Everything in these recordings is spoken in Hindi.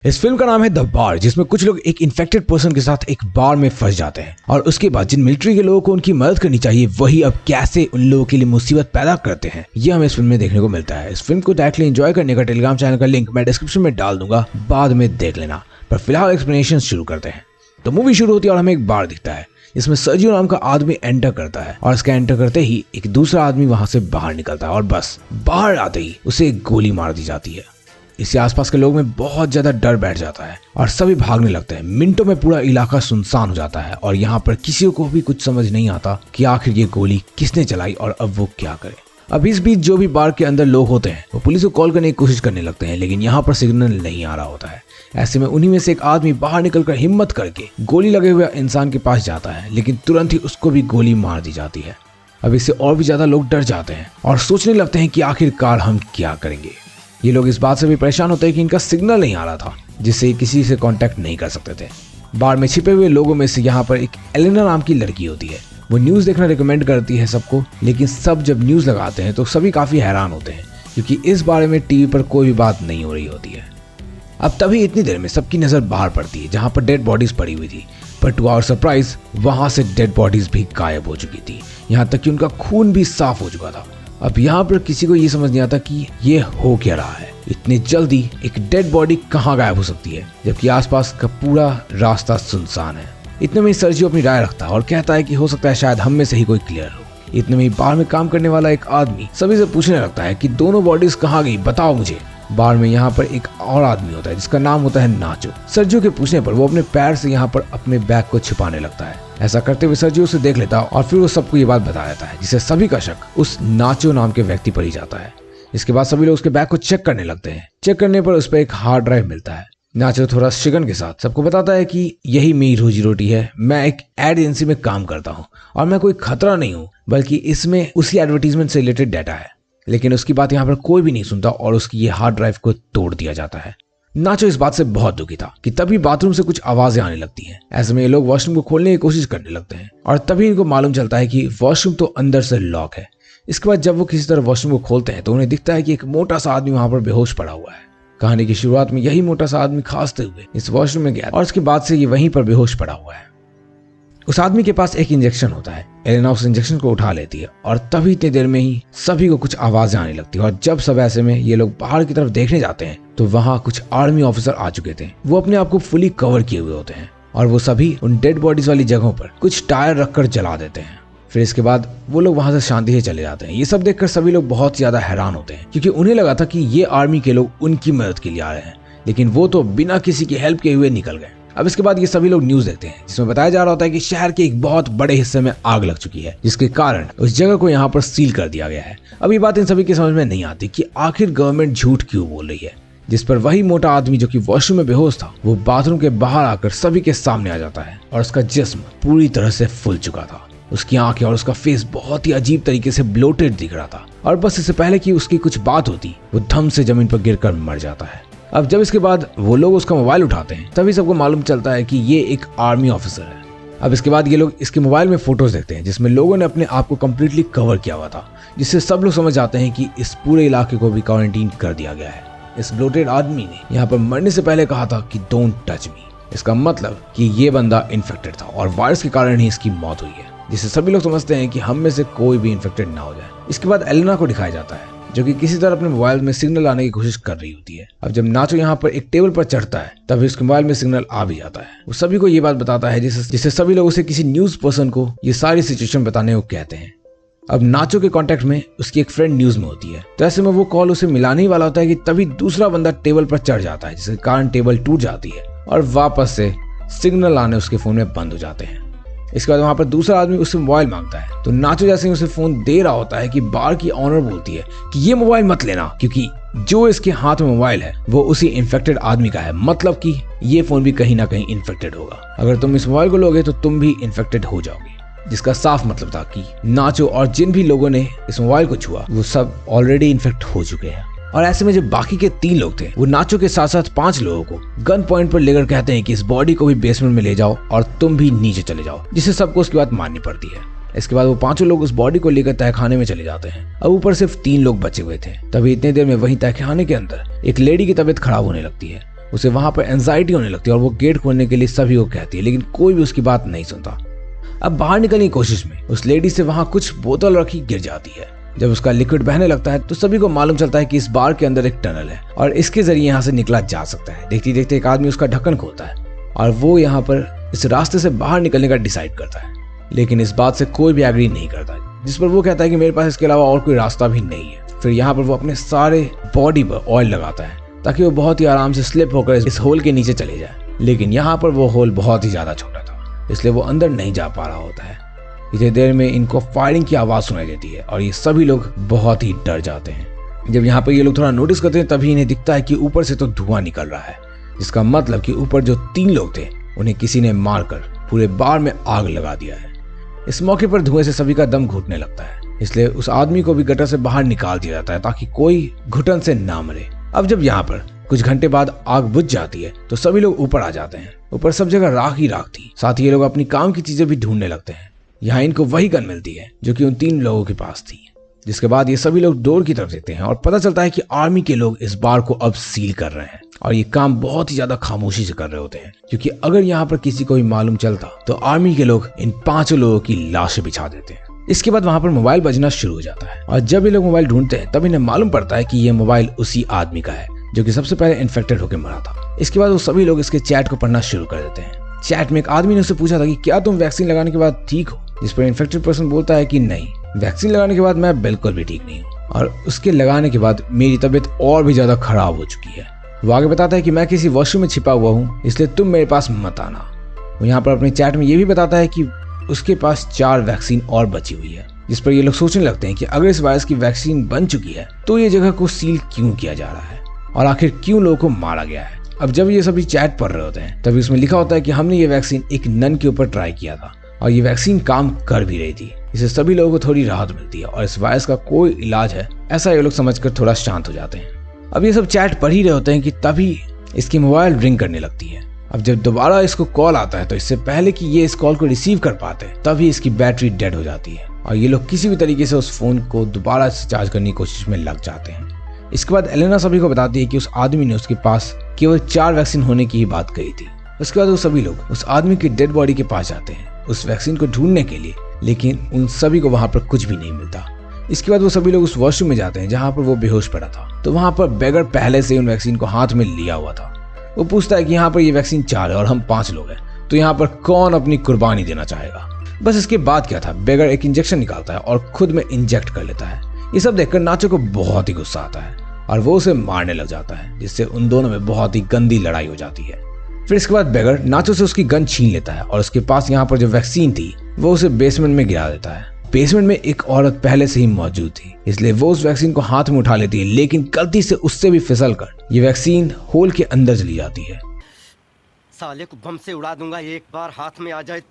इस फिल्म का नाम है द बार, जिसमें कुछ लोग एक इन्फेक्टेड पर्सन के साथ एक बार में फंस जाते हैं और उसके बाद जिन मिलिट्री के लोगों को उनकी मदद करनी चाहिए वही अब कैसे उन लोगों के लिए मुसीबत पैदा करते हैं, ये हमें इस फिल्म में देखने को मिलता है। इस फिल्म को डायरेक्टली एंजॉय करने का टेलीग्राम चैनल का लिंक मैं डिस्क्रिप्शन में डाल दूंगा, बाद में देख लेना। पर फिलहाल एक्सप्लेनेशन शुरू करते हैं। तो मूवी शुरू होती है और हमें एक बार दिखता है इसमें सर्जियो नाम का आदमी एंटर करता है और इसका एंटर करते ही एक दूसरा आदमी वहां से बाहर निकलता है और बस बाहर आते ही उसे एक गोली मार दी जाती है। इससे आसपास के लोगों में बहुत ज्यादा डर बैठ जाता है और सभी भागने लगते हैं। मिनटों में पूरा इलाका सुनसान हो जाता है और यहाँ पर किसी को भी कुछ समझ नहीं आता कि आखिर ये गोली किसने चलाई और अब वो क्या करे। अब इस बीच जो भी बार के अंदर लोग होते हैं वो पुलिस को कॉल करने की कोशिश करने लगते हैं, लेकिन यहाँ पर सिग्नल नहीं आ रहा होता है। ऐसे में उन्हीं में से एक आदमी बाहर निकलकर हिम्मत करके गोली लगे हुए इंसान के पास जाता है, लेकिन तुरंत ही उसको भी गोली मार दी जाती है। अब इससे और भी ज्यादा लोग डर जाते हैं और सोचने लगते हैं कि आखिरकार हम क्या करेंगे। ये लोग इस बात से भी परेशान होते हैं कि इनका सिग्नल नहीं आ रहा था, जिससे किसी से कांटेक्ट नहीं कर सकते थे। बार में छिपे हुए लोगों में से यहाँ पर एक एलेना नाम की लड़की होती है। वो न्यूज़ देखना रिकमेंड करती है सबको, लेकिन सब जब न्यूज़ लगाते हैं तो सभी काफ़ी हैरान होते हैं क्योंकि इस बारे में टीवी पर कोई भी बात नहीं हो रही होती है। अब तभी इतनी देर में सबकी नज़र बाहर पड़ती है जहाँ पर डेड बॉडीज पड़ी हुई थी, पर टू आवर सरप्राइज वहाँ से डेड बॉडीज भी गायब हो चुकी थी, यहाँ तक कि उनका खून भी साफ हो चुका था। अब यहाँ पर किसी को ये समझ नहीं आता कि ये हो क्या रहा है। इतनी जल्दी एक डेड बॉडी कहाँ गायब हो सकती है जबकि आसपास का पूरा रास्ता सुनसान है। इतने में सर्जियो अपनी राय रखता है और कहता है कि हो सकता है शायद हम में से ही कोई क्लियर हो। इतने में बार में काम करने वाला एक आदमी सभी से पूछने लगता है कि दोनों बॉडीज कहाँ गई, बताओ मुझे। बार में यहाँ पर एक और आदमी होता है जिसका नाम होता है नाचो। सर्जियो के पूछने पर वो अपने पैर से यहाँ पर अपने बैग को छिपाने लगता है। ऐसा करते हुए सर्जियो उसे देख लेता है और फिर वो सबको ये बात बता देता है, जिससे सभी का शक उस नाचो नाम के व्यक्ति पर ही जाता है। इसके बाद सभी लोग उसके बैग को चेक करने लगते हैं। चेक करने पर उस पर एक हार्ड ड्राइव मिलता है। नाचो थोड़ा शिकन के साथ सबको बताता है कि यही मेरी रोजी रोटी है, मैं एक एड एजेंसी में काम करता हूँ और मैं कोई खतरा नहीं हूँ, बल्कि इसमें उसी एडवर्टीजमेंट से रिलेटेड डाटा है। लेकिन उसकी बात यहाँ पर कोई भी नहीं सुनता और उसकी ये हार्ड ड्राइव को तोड़ दिया जाता है। नाचो इस बात से बहुत दुखी था कि तभी बाथरूम से कुछ आवाजें आने लगती हैं। ऐसे में ये लोग वॉशरूम को खोलने की कोशिश करने लगते हैं और तभी इनको मालूम चलता है कि वॉशरूम तो अंदर से लॉक है। इसके बाद जब वो किसी तरह वॉशरूम को खोलते हैं तो उन्हें दिखता है कि एक मोटा सा आदमी वहां पर बेहोश पड़ा हुआ है। कहानी की शुरुआत में यही मोटा सा आदमी खांसते हुए इस वॉशरूम में गया और उसके बाद से ये वहीं पर बेहोश पड़ा हुआ है। उस आदमी के पास एक इंजेक्शन होता है। एलेना उस इंजेक्शन को उठा लेती है और तभी इतनी देर में ही सभी को कुछ आवाजें आने लगती है और जब सब ऐसे में ये लोग बाहर की तरफ देखने जाते हैं तो वहां कुछ आर्मी ऑफिसर आ चुके थे। वो अपने आप को फुली कवर किए हुए होते हैं और वो सभी उन डेड बॉडीज वाली जगहों पर कुछ टायर रखकर जला देते हैं। फिर इसके बाद वो लोग वहां से शांति से चले जाते हैं। ये सब देखकर सभी लोग बहुत ज्यादा हैरान होते हैं क्योंकि उन्हें लगा था कि ये आर्मी के लोग उनकी मदद के लिए आ रहे हैं, लेकिन वो तो बिना किसी की हेल्प किए हुए निकल गए। अब इसके बाद ये सभी लोग न्यूज देखते हैं जिसमें बताया जा रहा होता है कि शहर के एक बहुत बड़े हिस्से में आग लग चुकी है, जिसके कारण उस जगह को यहाँ पर सील कर दिया गया है। अब ये बात इन सभी की समझ में नहीं आती कि आखिर गवर्नमेंट झूठ क्यों बोल रही है, जिस पर वही मोटा आदमी जो कि वॉशरूम में बेहोश था वो बाथरूम के बाहर आकर सभी के सामने आ जाता है और उसका जिस्म पूरी तरह से फूल चुका था। उसकी आंखें और उसका फेस बहुत ही अजीब तरीके से ब्लोटेड दिख रहा था और बस इससे पहले कि उसकी कुछ बात होती वो धम से जमीन पर गिरकर मर जाता है। अब जब इसके बाद वो लोग उसका मोबाइल उठाते हैं तभी सबको मालूम चलता है कि ये एक आर्मी ऑफिसर है। अब इसके बाद ये लोग इसके मोबाइल में फोटोज देखते हैं जिसमें लोगों ने अपने आप को कम्प्लीटली कवर किया हुआ था, जिससे सब लोग समझ जाते हैं कि इस पूरे इलाके को भी क्वारंटीन कर दिया गया है। इस ब्लोटेड आदमी ने यहाँ पर मरने से पहले कहा था कि डोंट टच मी। इसका मतलब कि ये बंदा इन्फेक्टेड था और वायरस के कारण ही इसकी मौत हुई है, जिससे सभी लोग समझते हैं कि हम में से कोई भी इन्फेक्टेड ना हो जाए। इसके बाद एलेना को दिखाया जाता है जो कि किसी तरह अपने मोबाइल में सिग्नल लाने की कोशिश कर रही होती है। अब जब नाचो यहाँ पर एक टेबल पर चढ़ता है तभी उसके मोबाइल में सिग्नल आ भी जाता है। वो सभी को ये बात बताता है जिससे सभी लोग उसे किसी न्यूज पर्सन को ये सारी सिचुएशन बताने को कहते हैं। अब नाचो के कांटेक्ट में उसकी एक फ्रेंड न्यूज में होती है, तो ऐसे में वो कॉल उसे मिलाने ही वाला होता है कि तभी दूसरा बंदा टेबल पर चढ़ जाता है, जिसके कारण टेबल टूट जाती है और वापस से सिग्नल आने उसके फोन में बंद हो जाते हैं। इसके बाद वहां पर दूसरा आदमी उससे मोबाइल मांगता है, तो नाचो जैसे ही उसे फोन दे रहा होता है कि बार की ऑनर बोलती है कि ये मोबाइल मत लेना, क्योंकि जो इसके हाथ में मोबाइल है वो उसी इन्फेक्टेड आदमी का है, मतलब कि ये फोन भी कहीं ना कहीं इन्फेक्टेड होगा। अगर तुम इस मोबाइल को लोगे तो तुम भी इन्फेक्टेड हो जाओगे, जिसका साफ मतलब था कि नाचो और जिन भी लोगों ने इस मोबाइल को छुआ वो सब ऑलरेडी इन्फेक्ट हो चुके हैं। और ऐसे में जो बाकी के 3 लोग थे वो नाचो के साथ साथ 5 लोगों को गन पॉइंट पर लेकर कहते हैं कि इस बॉडी को भी बेसमेंट में ले जाओ और तुम भी नीचे चले जाओ, जिससे सबको उसकी बात माननी पड़ती है। इसके बाद वो 5 लोग उस बॉडी को लेकर तहखाने में चले जाते हैं। अब ऊपर सिर्फ 3 लोग बचे हुए थे। तभी इतने देर में वहीं तहखाने के अंदर एक लेडी की तबीयत खराब होने लगती है उसे वहां पर एंजाइटी होने लगती है और वो गेट खोलने के लिए सभी को कहती है, लेकिन कोई भी उसकी बात नहीं सुनता। अब बाहर निकलने की कोशिश में उस लेडी से वहां कुछ बोतल रखी गिर जाती है। जब उसका लिक्विड बहने लगता है तो सभी को मालूम चलता है कि इस बार के अंदर एक टनल है और इसके जरिए यहाँ से निकला जा सकता है। देखते देखते एक आदमी उसका ढक्कन खोलता है और वो यहाँ पर इस रास्ते से बाहर निकलने का डिसाइड करता है, लेकिन इस बात से कोई भी एग्री नहीं करता, जिस पर वो कहता है कि मेरे पास इसके अलावा और कोई रास्ता भी नहीं है। फिर यहाँ पर वो अपने सारे बॉडी पर ऑयल लगाता है ताकि वो बहुत ही आराम से स्लिप होकर इस होल के नीचे चले जाए, लेकिन यहाँ पर वो होल बहुत ही ज्यादा छोटा था, इसलिए वो अंदर नहीं जा पा रहा होता है। इतनी देर में इनको फायरिंग की आवाज सुनाई देती है और ये सभी लोग बहुत ही डर जाते हैं। जब यहाँ पर ये लोग थोड़ा नोटिस करते हैं तभी इन्हें दिखता है कि ऊपर से तो धुआं निकल रहा है, जिसका मतलब कि ऊपर जो 3 लोग थे उन्हें किसी ने मारकर पूरे बार में आग लगा दिया है। इस मौके पर धुएं से सभी का दम घुटने लगता है, इसलिए उस आदमी को भी गटर से बाहर निकाल दिया जाता है ताकि कोई घुटन से ना मरे। अब जब यहाँ पर कुछ घंटे बाद आग बुझ जाती है तो सभी लोग ऊपर आ जाते हैं। ऊपर सब जगह राख ही राख थी, साथ ही ये लोग अपनी काम की चीजें भी ढूंढने लगते हैं। यहाँ इनको वही गन मिलती है जो कि उन 3 लोगों के पास थी, जिसके बाद ये सभी लोग डोर की तरफ देखते हैं और पता चलता है कि आर्मी के लोग इस बार को अब सील कर रहे हैं और ये काम बहुत ही ज्यादा खामोशी से कर रहे होते हैं, क्योंकि अगर यहाँ पर किसी को भी मालूम चलता तो आर्मी के लोग इन 5 लोगों की लाशें बिछा देते हैं। इसके बाद वहां पर मोबाइल बजना शुरू हो जाता है और जब ये लोग मोबाइल ढूंढते हैं तब इन्हें मालूम पड़ता है कि ये मोबाइल उसी आदमी का है जो कि सबसे पहले इन्फेक्टेड होकर मरा था। इसके बाद वो सभी लोग इसके चैट को पढ़ना शुरू कर देते हैं। चैट में एक आदमी ने उससे पूछा था कि क्या तुम वैक्सीन लगाने के बाद ठीक हो, जिस पर इन्फेक्टेड पर्सन बोलता है कि नहीं, वैक्सीन लगाने के बाद मैं बिल्कुल भी ठीक नहीं हूँ और उसके लगाने के बाद मेरी तबीयत और भी ज्यादा खराब हो चुकी है। वो आगे बताता है कि मैं किसी वॉशरूम में छिपा हुआ हूँ, इसलिए तुम मेरे पास मत आना। वो यहाँ पर अपने चैट में ये भी बताता है कि उसके पास 4 वैक्सीन और बची हुई है, जिस पर ये लोग सोचने लगते हैं कि अगर इस वायरस की वैक्सीन बन चुकी है तो ये जगह को सील क्यों किया जा रहा है और आखिर क्यों लोगों को मारा गया है। अब जब ये सभी चैट पढ़ रहे होते हैं तभी उसमें लिखा होता है कि हमने ये वैक्सीन एक नन के ऊपर ट्राई किया था और ये वैक्सीन काम कर भी रही थी। इससे सभी लोगों को थोड़ी राहत मिलती है और इस वायरस का कोई इलाज है, ऐसा ये लोग समझकर थोड़ा शांत हो जाते हैं। अब ये सब चैट पढ़ ही रहे होते हैं कि तभी इसकी मोबाइल रिंग करने लगती है। अब जब दोबारा इसको कॉल आता है तो इससे पहले कि ये इस कॉल को रिसीव कर पाते तभी इसकी बैटरी डेड हो जाती है और ये लोग किसी भी तरीके से उस फोन को दोबारा से चार्ज करने की कोशिश में लग जाते हैं। इसके बाद एलेना सभी को बताती है कि उस आदमी ने उसके पास केवल 4 वैक्सीन होने की ही बात कही थी। उसके बाद वो सभी लोग उस आदमी की डेड बॉडी के पास जाते हैं उस वैक्सीन को ढूंढने के लिए, लेकिन उन सभी को वहां पर कुछ भी नहीं मिलता। इसके बाद वो सभी लोग उस वॉशरूम में जाते हैं जहां पर वो बेहोश पड़ा था। तो वहां पर बेगर पहले से उन वैक्सीन को हाथ में लिया हुआ था। वो पूछता है कि यहाँ पर ये वैक्सीन 4 है और हम 5 लोग हैं, तो यहाँ पर कौन अपनी कुर्बानी देना चाहेगा। बस इसके बाद क्या था, बेगर एक इंजेक्शन निकालता है और खुद में इंजेक्ट कर लेता है। ये सब देखकर नाचो को बहुत ही गुस्सा आता है और वो उसे मारने लग जाता है, जिससे उन दोनों में बहुत ही गंदी लड़ाई हो जाती है। फिर इसके बाद बेगर नाचो से उसकी गन छीन लेता है और उसके पास यहाँ पर जो वैक्सीन थी वो उसे बेसमेंट में गिरा देता है। बेसमेंट में एक औरत पहले से ही मौजूद थी, इसलिए वो उस वैक्सीन को हाथ में उठा लेती है, लेकिन गलती से उससे भी फिसल कर ये वैक्सीन होल के अंदर चली जाती है। साले को बम से उड़ा दूंगा एक बार हाथ में आ जाए।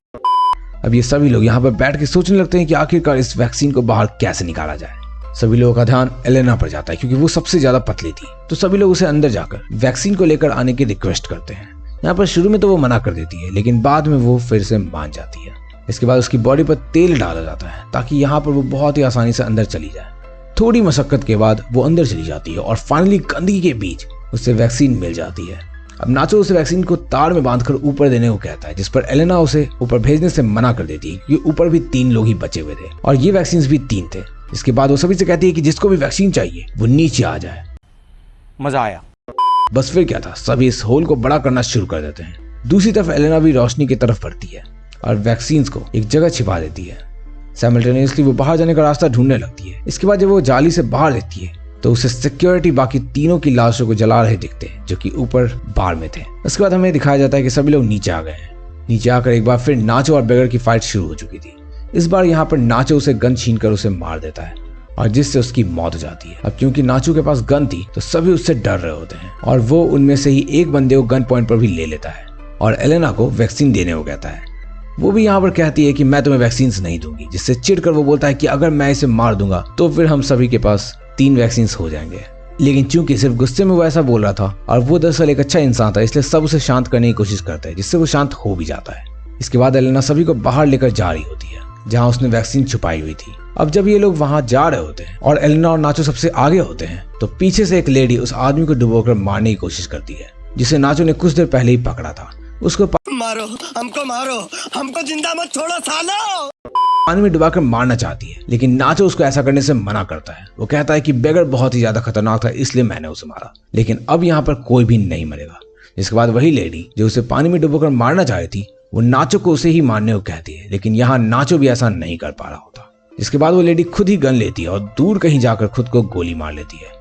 अब ये सभी लोग यहाँ पर बैठ के सोचने लगते हैं कि आखिरकार इस वैक्सीन को बाहर कैसे निकाला जाए। सभी लोगों का ध्यान एलेना पर जाता है क्योंकि वो सबसे ज्यादा पतली थी। तो सभी लोग उसे अंदर जाकर वैक्सीन को लेकर आने की रिक्वेस्ट करते हैं। यहाँ पर शुरू में तो वो मना कर देती है, लेकिन बाद में वो फिर से मान जाती है। इसके बाद उसकी बॉडी पर तेल डाला जाता है ताकि यहाँ पर वो बहुत ही आसानी से अंदर चली जाए। थोड़ी मशक्कत के बाद वो अंदर चली जाती है और फाइनली गंदगी के बीच उसे वैक्सीन मिल जाती है। अब नाचो उसे वैक्सीन को तार में बांधकर ऊपर देने को कहता है, जिस पर एलेना उसे ऊपर भेजने से मना कर देती है क्योंकि ऊपर भी 3 लोग ही बचे हुए थे और ये वैक्सीन भी 3 थे। इसके बाद वो सभी से कहती है कि जिसको भी वैक्सीन चाहिए वो नीचे आ जाए। मजा आया। बस फिर क्या था, सभी इस होल को बड़ा करना शुरू कर देते हैं। दूसरी तरफ एलेना भी रोशनी की तरफ बढ़ती है और वैक्सीन को एक जगह छिपा देती है। साइमल्टेनियसली वो बाहर जाने का रास्ता ढूंढने लगती है। इसके बाद जब वो जाली से बाहर देखती है तो उसे सिक्योरिटी बाकी तीनों की लाशों को जला रहे दिखते हैं जो कि ऊपर बार में थे। उसके बाद हमें दिखाया जाता है कि सभी लोग नीचे आ गए हैं। नीचे आकर एक बार फिर नाचो और बेगर की फाइट शुरू हो चुकी थी। इस बार यहाँ पर नाचो उसे गन छीनकर उसे मार देता है और जिससे उसकी मौत हो जाती है। अब क्योंकि नाचो के पास गन थी तो सभी उससे डर रहे होते हैं और वो उनमें से ही एक बंदे को गन पॉइंट पर भी ले लेता है और एलेना को वैक्सीन देने को कहता है। वो भी यहाँ पर कहती है कि मैं तुम्हें वैक्सीन नहीं दूंगी, जिससे चिढ़कर वो बोलता है कि अगर मैं इसे मार दूंगा तो फिर हम सभी के पास 3 वैक्सीन हो जाएंगे। लेकिन चूंकि सिर्फ गुस्से में वो ऐसा बोल रहा था और वो दरअसल एक अच्छा इंसान था, इसलिए सब उसे शांत करने की कोशिश करते हैं, जिससे वो शांत हो भी जाता है। इसके बाद एलेना सभी को बाहर लेकर जा रही होती है जहाँ उसने वैक्सीन छुपाई हुई थी। अब जब ये लोग वहां जा रहे होते हैं और एलेना और नाचो सबसे आगे होते हैं तो पीछे से एक लेडी उस आदमी को डुबोकर मारने की कोशिश करती है, जिसे नाचो ने कुछ देर पहले ही पकड़ा था। उसको मारो, हमको जिंदा मत छोड़ो सालो। पानी में डुबाकर मारना चाहती है, लेकिन नाचो उसको ऐसा करने से मना करता है। वो कहता है कि बेगर बहुत ही ज्यादा खतरनाक था, इसलिए मैंने उसे मारा, लेकिन अब यहाँ पर कोई भी नहीं मरेगा। इसके बाद वही लेडी जो उसे पानी में डुबोकर मारना चाही थी, वो नाचो को उसे ही मारने को कहती है, लेकिन यहाँ नाचो भी ऐसा नहीं कर पा रहा होता। इसके बाद वो लेडी खुद ही गन लेती है और दूर कहीं जाकर खुद को गोली मार लेती है।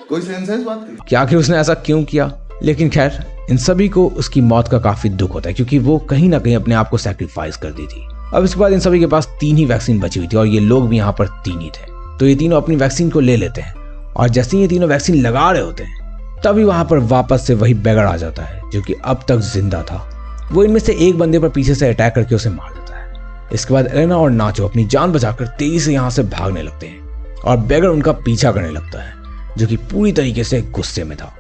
कोई सेंस है इस बात की? क्या आखिर उसने ऐसा क्यों किया? लेकिन खैर, इन सभी को उसकी मौत का काफी दुख होता है, क्योंकि वो कहीं ना कहीं अपने आप को सैक्रिफाइस कर दी थी। अब इसके बाद इन सभी के पास 3 ही वैक्सीन बची हुई थी और ये लोग भी यहाँ पर 3 ही थे। तो ये तीनों अपनी वैक्सीन को ले लेते हैं और जैसे ही ये तीनों वैक्सीन लगा रहे होते हैं, तभी वहां पर वापस से वही बेगर आ जाता है जो कि अब तक जिंदा था। वो इनमें से एक बंदे पर पीछे से अटैक करके उसे मार देता है। इसके बाद एलेना और नाचो अपनी जान बचाकर तेजी से यहाँ से भागने लगते हैं और बेगर उनका पीछा करने लगता है, जो कि पूरी तरीके से गुस्से में था।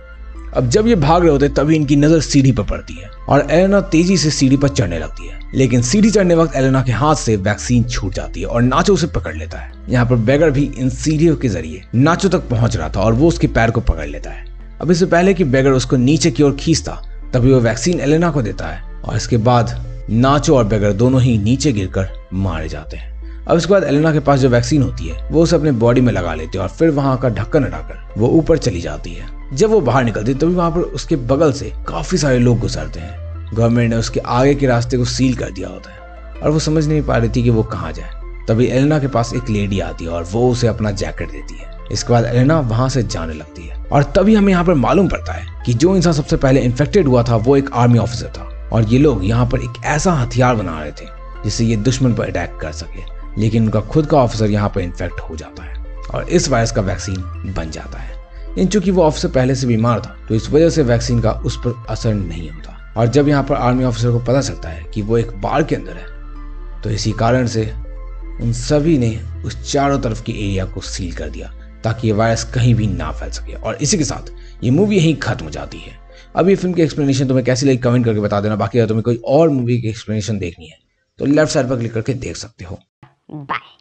अब जब ये भाग रहे होते तभी इनकी नजर सीढ़ी पर पड़ती है और एलेना तेजी से सीढ़ी पर चढ़ने लगती है, लेकिन सीढ़ी चढ़ने वक्त एलेना के हाथ से वैक्सीन छूट जाती है और नाचो उसे पकड़ लेता है। यहाँ पर बेगर भी इन सीढ़ियों के जरिए नाचो तक पहुंच रहा था और वो उसके पैर को पकड़ लेता है। अब इससे पहले कि बेगर उसको नीचे की ओर खींचता, तभी वो वैक्सीन एलेना को देता है और इसके बाद नाचो और बेगर दोनों ही नीचे गिरकर मारे जाते हैं। अब इसके बाद एलेना के पास जो वैक्सीन होती है वो उसे अपने बॉडी में लगा लेती है और फिर वहां का ढक्कन हटाकर वो ऊपर चली जाती है। जब वो बाहर निकलती है तभी वहां पर उसके बगल से काफी सारे लोग गुजरते हैं। गवर्नमेंट ने उसके आगे के रास्ते को सील कर दिया होता है और वो समझ नहीं पा रही थी कि वो कहाँ जाए। तभी एलेना के पास एक लेडी आती है और वो उसे अपना जैकेट देती है। इसके बाद एलेना वहां से जाने लगती है और तभी हमें यहाँ पर मालूम पड़ता है कि जो इंसान सबसे पहले इन्फेक्टेड हुआ था वो एक आर्मी ऑफिसर था और ये लोग यहाँ पर एक ऐसा हथियार बना रहे थे जिससे ये दुश्मन पर अटैक कर सके, लेकिन उनका खुद का ऑफिसर यहाँ पर इन्फेक्ट हो जाता है और इस वायरस का वैक्सीन बन जाता है। इन चूंकि वो ऑफिसर पहले से बीमार था तो इस वजह से वैक्सीन का उस पर असर नहीं होता। और जब यहाँ पर आर्मी ऑफिसर को पता चलता है कि वो एक बार के अंदर है, तो इसी कारण से उन सभी ने उस चारों तरफ की एरिया को सील कर दिया ताकि ये वायरस कहीं भी ना फैल सके। और इसी के साथ ये मूवी यहीं खत्म हो जाती है। अब ये फिल्म की एक्सप्लेनेशन तुम्हें कैसी लगी कमेंट करके बता देना। बाकी अगर तुम्हें कोई और मूवी की एक्सप्लेनेशन देखनी है तो लेफ्ट साइड पर क्लिक करके देख सकते हो। बाय।